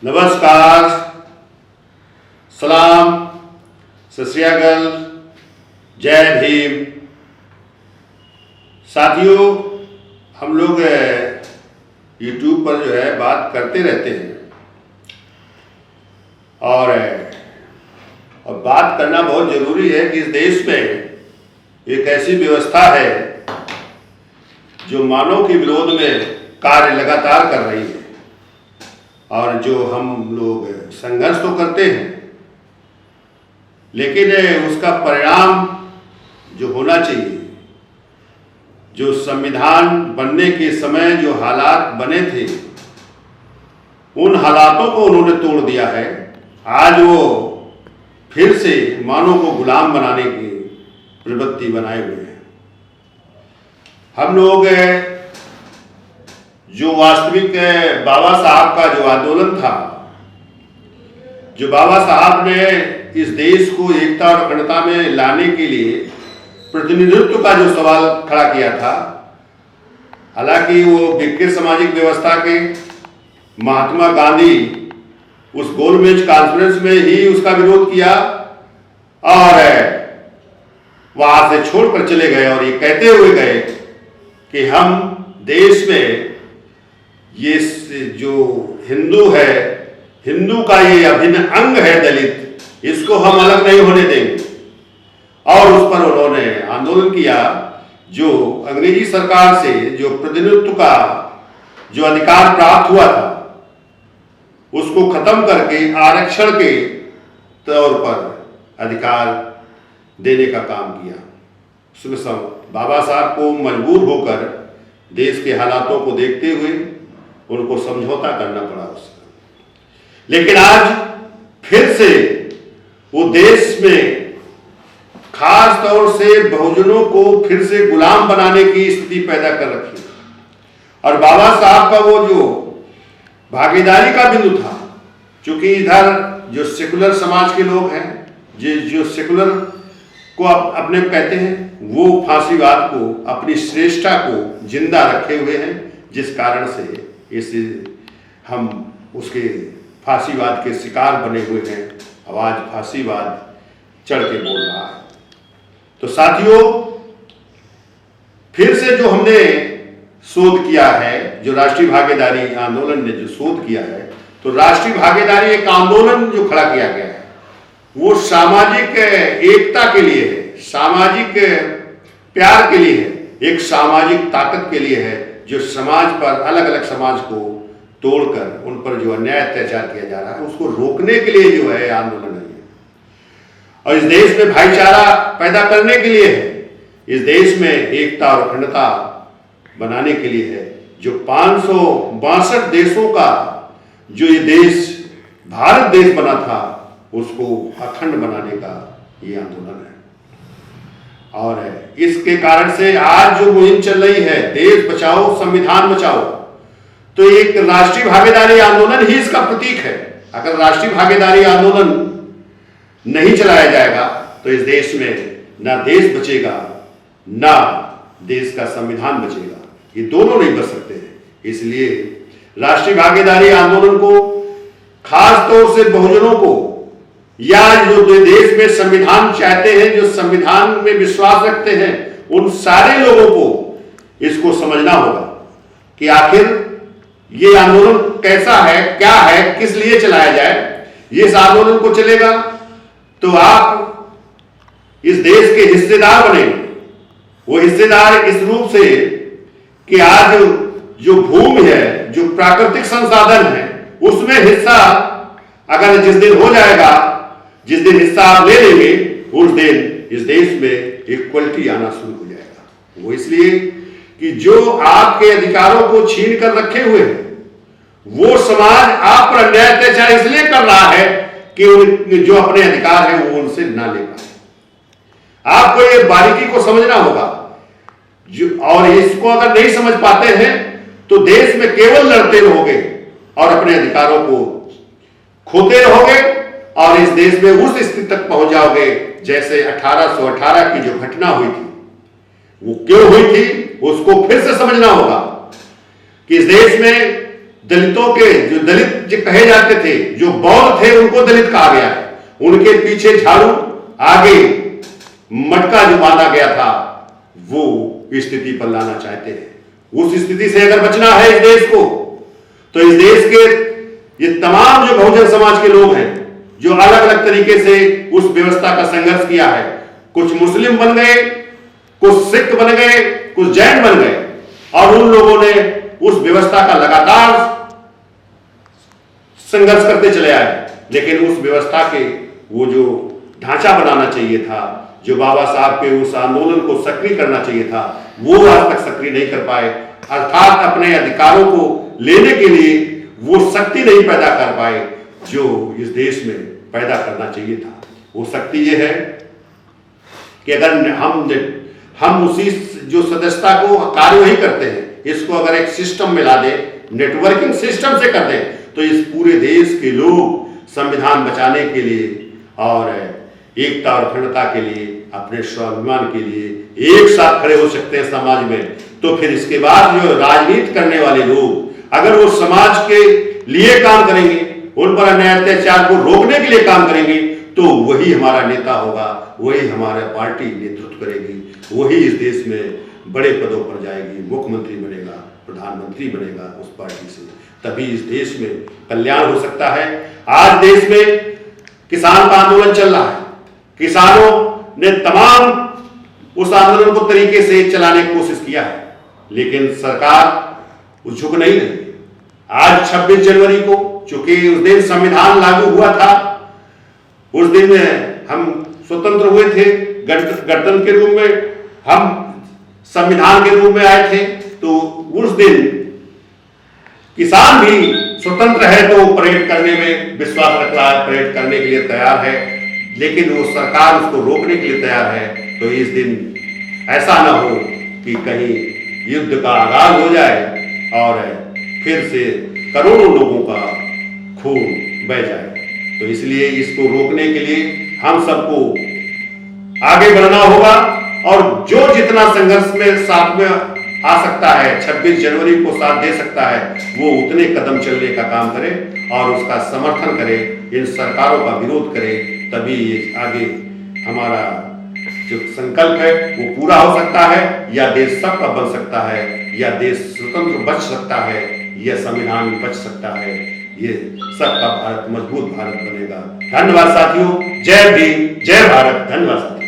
नमस्कार, सलाम, सत श्री अकाल, जय भीम। साथियों, हम लोग YouTube पर जो है बात करते रहते हैं और बात करना बहुत जरूरी है कि इस देश में एक ऐसी व्यवस्था है जो मानव के विरोध में कार्य लगातार कर रही है और जो हम लोग संघर्ष तो करते हैं, लेकिन उसका परिणाम जो होना चाहिए, जो संविधान बनने के समय जो हालात बने थे, उन हालातों को उन्होंने तोड़ दिया है। आज वो फिर से मानव को गुलाम बनाने की प्रवृत्ति बनाए हुए हैं। हम लोग जो वास्तविक बाबा साहब का जो आंदोलन था, जो बाबा साहब ने इस देश को एकता और अखंडता में लाने के लिए प्रतिनिधित्व का जो सवाल खड़ा किया था, हालांकि वो विकृत सामाजिक व्यवस्था के महात्मा गांधी उस गोलमेज कॉन्फ्रेंस में ही उसका विरोध किया और वहां से छोड़कर चले गए और ये कहते हुए गए कि हम देश में ये जो हिंदू है, हिंदू का ये अभिन्न अंग है दलित, इसको हम अलग नहीं होने देंगे। और उस पर उन्होंने आंदोलन किया। जो अंग्रेजी सरकार से जो प्रतिनिधित्व का जो अधिकार प्राप्त हुआ था, उसको खत्म करके आरक्षण के तौर पर अधिकार देने का काम किया। उसमें बाबा साहब को मजबूर होकर देश के हालातों को देखते हुए उनको समझौता करना पड़ा उसका। लेकिन आज फिर से वो देश में खास तौर से बहुजनों को फिर से गुलाम बनाने की स्थिति पैदा कर रखी है। और बाबा साहब का वो जो भागीदारी का बिंदु था, क्योंकि इधर जो सेकुलर समाज के लोग हैं, जो सेकुलर को अपने कहते हैं, वो फांसीवाद को, अपनी श्रेष्ठता को जिंदा रखे हुए हैं, जिस कारण से हम उसके फांसीवाद के शिकार बने हुए हैं। आवाज फांसीवाद चढ़ के बोल रहा है। तो साथियों, फिर से जो हमने शोध किया है, जो राष्ट्रीय भागीदारी आंदोलन ने जो शोध किया है, तो राष्ट्रीय भागीदारी एक आंदोलन जो खड़ा किया गया है, वो सामाजिक एकता के लिए है, सामाजिक प्यार के लिए है, एक सामाजिक ताकत के लिए है, जो समाज पर, अलग अलग समाज को तोड़कर उन पर जो अन्याय अत्याचार किया जा रहा है, उसको रोकने के लिए जो है आंदोलन है। और इस देश में भाईचारा पैदा करने के लिए है, इस देश में एकता और अखंडता बनाने के लिए है। जो 562 देशों का जो ये देश भारत देश बना था, उसको अखंड बनाने का ये आंदोलन है। और इसके कारण से आज जो मुहिम चल रही है, देश बचाओ संविधान बचाओ, तो एक राष्ट्रीय भागीदारी आंदोलन ही इसका प्रतीक है। अगर राष्ट्रीय भागीदारी आंदोलन नहीं चलाया जाएगा तो इस देश में ना देश बचेगा, ना देश का संविधान बचेगा। ये दोनों नहीं बच सकते हैं। इसलिए राष्ट्रीय भागीदारी आंदोलन को, खास तौर से बहुजनों को, या जो देश में संविधान चाहते हैं, जो संविधान में विश्वास रखते हैं, उन सारे लोगों को इसको समझना होगा कि आखिर ये आंदोलन कैसा है, क्या है, किस लिए चलाया जाए। ये इस आंदोलन को चलेगा तो आप इस देश के हिस्सेदार बनेंगे। वो हिस्सेदार इस रूप से कि आज जो भूमि है, जो प्राकृतिक संसाधन है, उसमें हिस्सा अगर जिस दिन हो जाएगा, जिस दिन हिस्सा आप ले लेंगे, उस दिन इस देश में इक्वलिटी आना शुरू हो जाएगा। वो इसलिए कि जो आपके अधिकारों को छीन कर रखे हुए हैं, वो समाज आप पर अन्याय अत्याचार इसलिए कर रहा है कि जो अपने अधिकार है वो उनसे ना ले पाए। आपको ये बारीकी को समझना होगा। और इसको अगर नहीं समझ पाते हैं तो देश में केवल लड़ते रहोगे और अपने अधिकारों को खोते रहोगे और इस देश में उस स्थिति तक पहुंच जाओगे जैसे 1818 की जो घटना हुई थी। वो क्यों हुई थी उसको फिर से समझना होगा कि इस देश में दलितों के, जो दलित जो कहे जाते थे, जो बौद्ध थे, उनको दलित कहा गया है। उनके पीछे झाड़ू, आगे मटका जो बांधा गया था, वो स्थिति पर लाना चाहते हैं। उस स्थिति से अगर बचना है इस देश को, तो इस देश के ये तमाम जो बहुजन समाज के लोग हैं, जो अलग अलग तरीके से उस व्यवस्था का संघर्ष किया है, कुछ मुस्लिम बन गए, कुछ सिख बन गए, कुछ जैन बन गए, और उन लोगों ने उस व्यवस्था का लगातार संघर्ष करते चले आए। लेकिन उस व्यवस्था के वो जो ढांचा बनाना चाहिए था, जो बाबा साहब के उस आंदोलन को सक्रिय करना चाहिए था, वो आज तक सक्रिय नहीं कर पाए। अर्थात अपने अधिकारों को लेने के लिए वो शक्ति नहीं पैदा कर पाए जो इस देश में पैदा करना चाहिए था। वो शक्ति ये है कि अगर हम उसी जो सदस्यता को कार्यवाही करते हैं, इसको अगर एक सिस्टम में ला दें, नेटवर्किंग सिस्टम से कर दें, तो इस पूरे देश के लोग संविधान बचाने के लिए और एकता और अखंडता के लिए, अपने स्वाभिमान के लिए एक साथ खड़े हो सकते हैं समाज में। तो फिर इसके बाद जो राजनीति करने वाले लोग अगर वो समाज के लिए काम करेंगे, उन पर अन्याय अत्याचार को रोकने के लिए काम करेंगे, तो वही हमारा नेता होगा, वही हमारा पार्टी नेतृत्व करेगी, वही इस देश में बड़े पदों पर जाएगी, मुख्यमंत्री बनेगा, प्रधानमंत्री बनेगा उस पार्टी से। तभी इस देश में कल्याण हो सकता है। आज देश में किसान का आंदोलन चल रहा है, किसानों ने तमाम उस आंदोलन को तरीके से चलाने की कोशिश किया है, लेकिन सरकार झुक नहीं रही। आज 26 जनवरी को, चूंकि उस दिन संविधान लागू हुआ था, उस दिन हम स्वतंत्र हुए थे, गणतंत्र के रूप में हम संविधान के रूप में आए थे, तो उस दिन किसान भी स्वतंत्र है तो परेड करने में विश्वास रख रहा है, परेड करने के लिए तैयार है, लेकिन वो सरकार उसको रोकने के लिए तैयार है। तो इस दिन ऐसा ना हो कि कहीं युद्ध का आगाज हो जाए और फिर से करोड़ों लोगों का खून बह जाए। तो इसलिए इसको रोकने के लिए हम सबको आगे बढ़ना होगा, और जो जितना संघर्ष में साथ में आ सकता है, 26 जनवरी को साथ दे सकता है, वो उतने कदम चलने का काम करे और उसका समर्थन करे, इन सरकारों का विरोध करे। तभी ये आगे हमारा जो संकल्प है वो पूरा हो सकता है, या देश सबका बन सकता है, या देश स्वतंत्र बच सकता है, या संविधान बच सकता है, ये सबका भारत मजबूत भारत बनेगा। धन्यवाद साथियों, जय भीम, जय भारत। धन्यवाद साथियों।